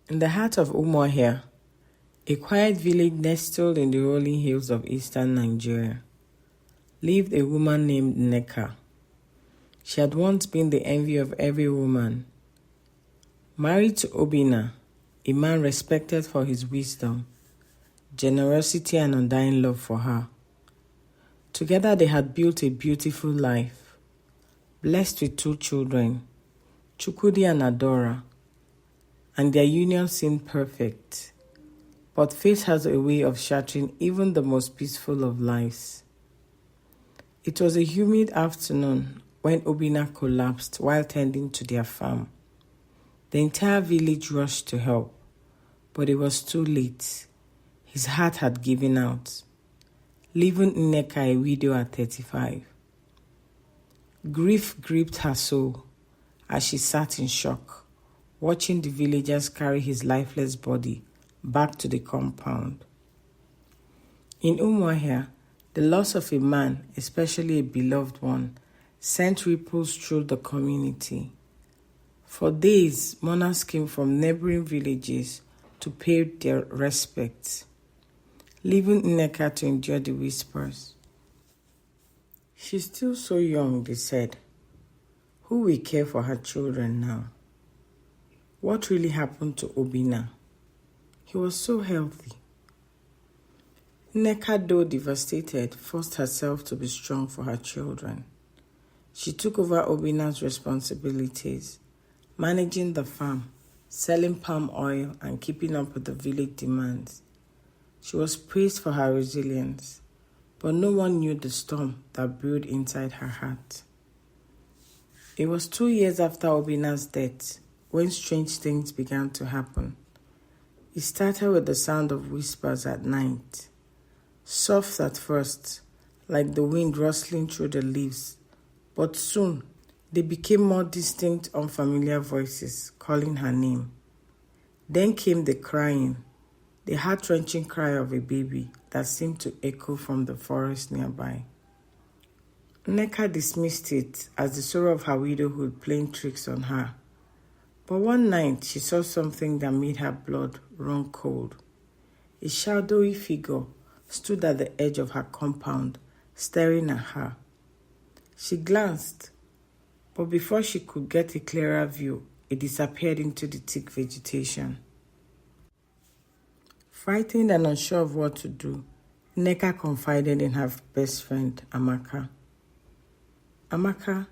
In the heart of Umuahia, a quiet village nestled in the rolling hills of eastern Nigeria, lived a woman named Nneka. She had once been the envy of every woman. Married to Obinna, a man respected for his wisdom, generosity, and undying love for her. Together they had built a beautiful life, blessed with 2 children, Chukwudi and Adora, and their union seemed perfect. But fate has a way of shattering even the most peaceful of lives. It was a humid afternoon when Obinna collapsed while tending to their farm. The entire village rushed to help, but it was too late. His heart had given out, leaving Nneka a widow at 35. Grief gripped her soul as she sat in shock, watching the villagers carry his lifeless body back to the compound. In Umuahia, the loss of a man, especially a beloved one, sent ripples through the community. For days, mourners came from neighboring villages to pay their respects, leaving Nneka to endure the whispers. She's still so young, they said. Who will care for her children now? What really happened to Obinna? He was so healthy. Nneka, though devastated, forced herself to be strong for her children. She took over Obinna's responsibilities, managing the farm, selling palm oil, and keeping up with the village demands. She was praised for her resilience, but no one knew the storm that brewed inside her heart. It was 2 years after Obinna's death when strange things began to happen. It started with the sound of whispers at night, soft at first, like the wind rustling through the leaves, but soon they became more distinct, unfamiliar voices calling her name. Then came the crying, the heart-wrenching cry of a baby that seemed to echo from the forest nearby. Nneka dismissed it as the sorrow of her widowhood playing tricks on her. But one night she saw something that made her blood run cold. A shadowy figure stood at the edge of her compound, staring at her. She glanced, but before she could get a clearer view, it disappeared into the thick vegetation. Frightened and unsure of what to do, Nneka confided in her best friend, Amaka. Amaka,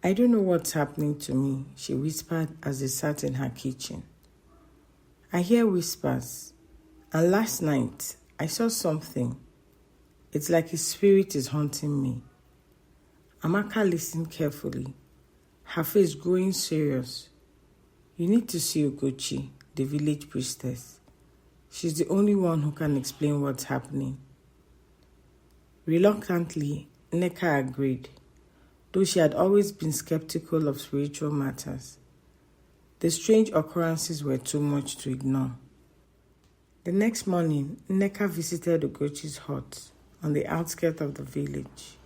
I don't know what's happening to me, she whispered as they sat in her kitchen. I hear whispers, and last night I saw something. It's like a spirit is haunting me. Amaka listened carefully, her face growing serious. You need to see Ugochi, the village priestess. She's the only one who can explain what's happening. Reluctantly, Nneka agreed, though she had always been skeptical of spiritual matters. The strange occurrences were too much to ignore. The next morning, Nneka visited Ugochi's hut on the outskirts of the village.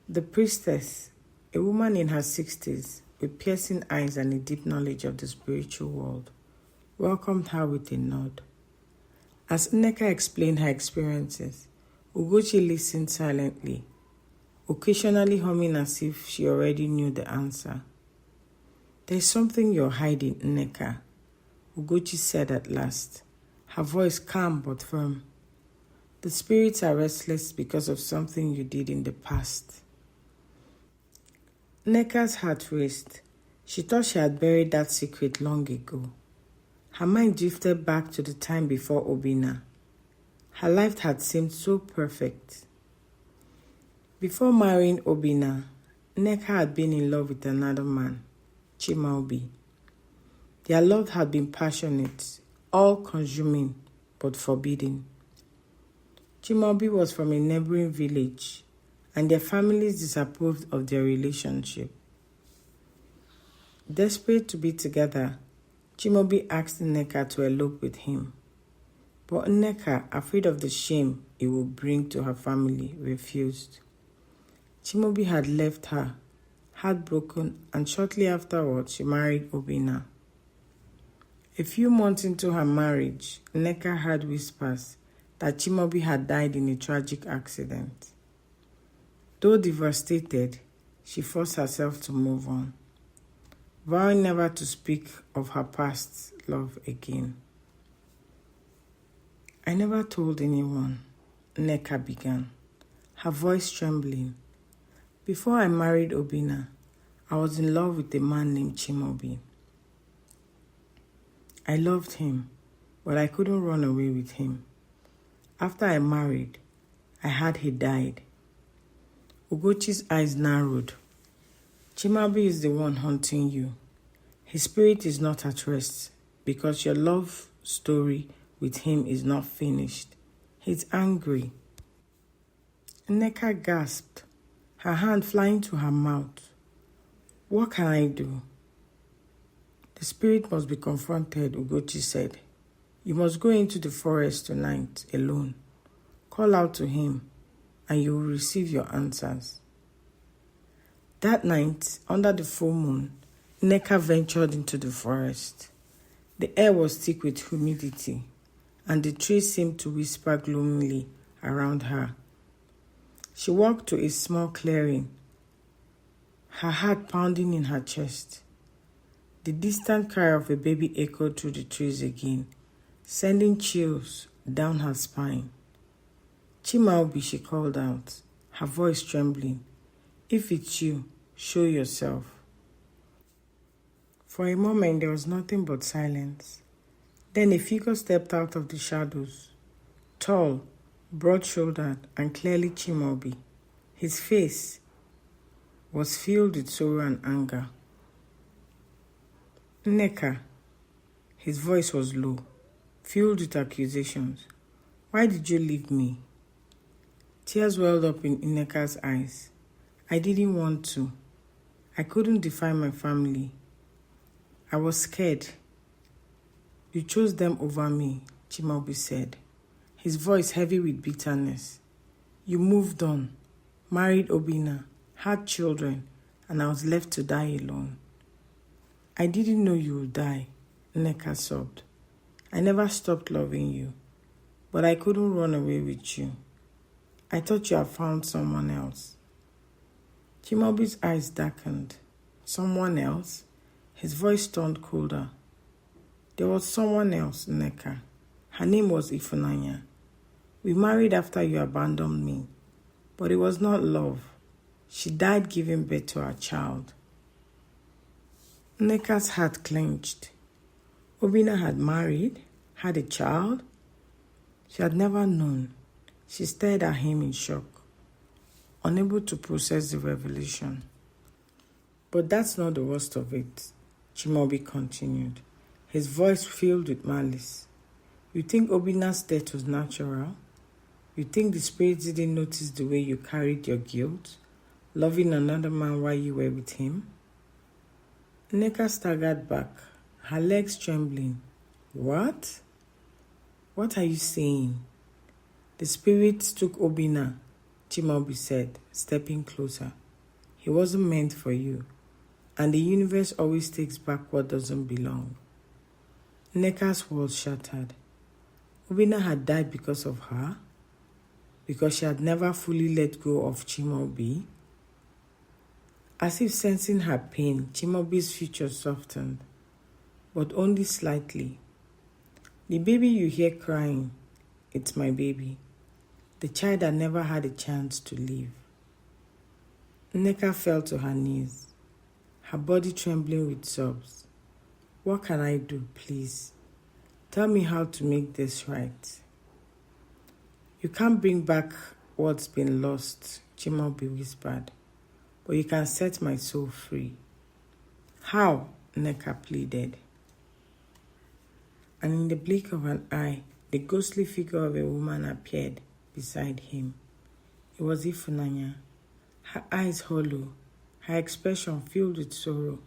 The priestess, a woman in her 60s with piercing eyes and a deep knowledge of the spiritual world, welcomed her with a nod. As Nneka explained her experiences, Ugochi listened silently, occasionally humming as if she already knew the answer. There's something you're hiding, Nneka, Ugochi said at last, her voice calm but firm. The spirits are restless because of something you did in the past. Nneka's heart raced. She thought she had buried that secret long ago. Her mind drifted back to the time before Obinna. Her life had seemed so perfect. Before marrying Obinna, Nneka had been in love with another man, Chimaobi. Their love had been passionate, all-consuming, but forbidden. Chimaobi was from a neighboring village, and their families disapproved of their relationship. Desperate to be together, Chimaobi asked Nneka to elope with him. But Nneka, afraid of the shame it would bring to her family, refused. Chimaobi had left her, heartbroken, and shortly afterwards she married Obinna. A few months into her marriage, Nneka heard whispers that Chimaobi had died in a tragic accident. Though devastated, she forced herself to move on, vowing never to speak of her past love again. I never told anyone, Nneka began, her voice trembling. Before I married Obinna, I was in love with a man named Chimaobi. I loved him, but I couldn't run away with him. After I married, I heard he died. Ugochi's eyes narrowed. Chimaobi is the one haunting you. His spirit is not at rest because your love story with him is not finished. He's angry. Nneka gasped, her hand flying to her mouth. What can I do? The spirit must be confronted, Ugochi said. You must go into the forest tonight alone. Call out to him, and you will receive your answers. That night, under the full moon, Nneka ventured into the forest. The air was thick with humidity, and the trees seemed to whisper gloomily around her. She walked to a small clearing, her heart pounding in her chest. The distant cry of a baby echoed through the trees again, sending chills down her spine. Chimaobi, she called out, her voice trembling. If it's you, show yourself. For a moment, there was nothing but silence. Then a figure stepped out of the shadows, tall, broad-shouldered, and clearly Chimaobi. His face was filled with sorrow and anger. Nneka, his voice was low, filled with accusations. Why did you leave me? Tears welled up in Nneka's eyes. I didn't want to. I couldn't defy my family. I was scared. You chose them over me, Chimaobi said, his voice heavy with bitterness. You moved on, married Obinna, had children, and I was left to die alone. I didn't know you would die, Nneka sobbed. I never stopped loving you, but I couldn't run away with you. I thought you had found someone else. Chimaobi's eyes darkened. Someone else? His voice turned colder. There was someone else, Nneka. Her name was Ifunanya. We married after you abandoned me, but it was not love. She died giving birth to our child. Nneka's heart clenched. Obinna had married, had a child. She had never known. She stared at him in shock, unable to process the revelation. But that's not the worst of it, Chimaobi continued, his voice filled with malice. You think Obinna's death was natural? You think the spirit didn't notice the way you carried your guilt, loving another man while you were with him? Nneka staggered back, her legs trembling. What? What are you saying? The spirit took Obinna, Chimaobi said, stepping closer. He wasn't meant for you, and the universe always takes back what doesn't belong. Nneka's world shattered. Obinna had died because of her? Because she had never fully let go of Chimaobi? As if sensing her pain, Chimaobi's features softened, but only slightly. The baby you hear crying, it's my baby. The child that never had a chance to live. Nneka fell to her knees, her body trembling with sobs. What can I do, please? Tell me how to make this right. You can't bring back what's been lost, Chimaobi whispered, but you can set my soul free. How? Nneka pleaded. And in the blink of an eye, the ghostly figure of a woman appeared beside him. It was Ifunanya, her eyes hollow, her expression filled with sorrow.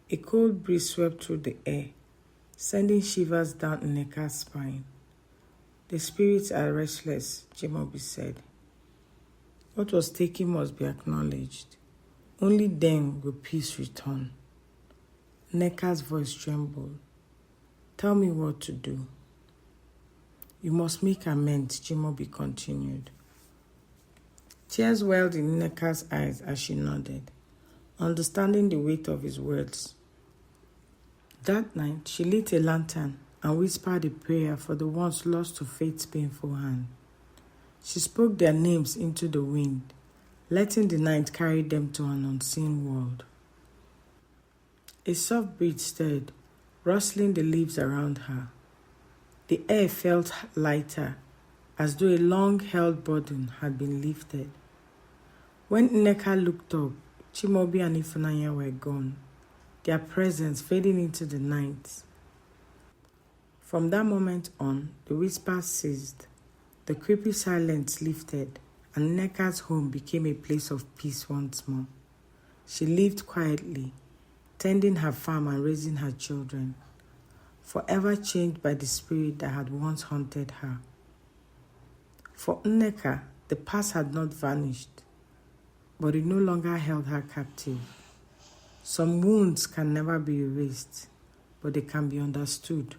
A cold breeze swept through the air, sending shivers down Nneka's spine. The spirits are restless, Chimaobi said. What was taken must be acknowledged. Only then will peace return. Nneka's voice trembled. Tell me what to do. You must make amends, Jimobi continued. Tears welled in Nneka's eyes as she nodded, understanding the weight of his words. That night, she lit a lantern and whispered a prayer for the ones lost to fate's painful hand. She spoke their names into the wind, letting the night carry them to an unseen world. A soft breeze stirred, rustling the leaves around her. The air felt lighter, as though a long-held burden had been lifted. When Nneka looked up, Chimaobi and Ifunanya were gone, their presence fading into the night. From that moment on, the whispers ceased, the creepy silence lifted, and Nneka's home became a place of peace once more. She lived quietly, tending her farm and raising her children, forever changed by the spirit that had once haunted her. For Nneka, the past had not vanished, but it no longer held her captive. Some wounds can never be erased, but they can be understood.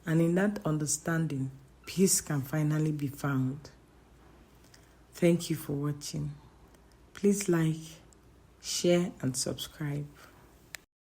And in that understanding, peace can finally be found. Thank you for watching. Please like, share, and subscribe.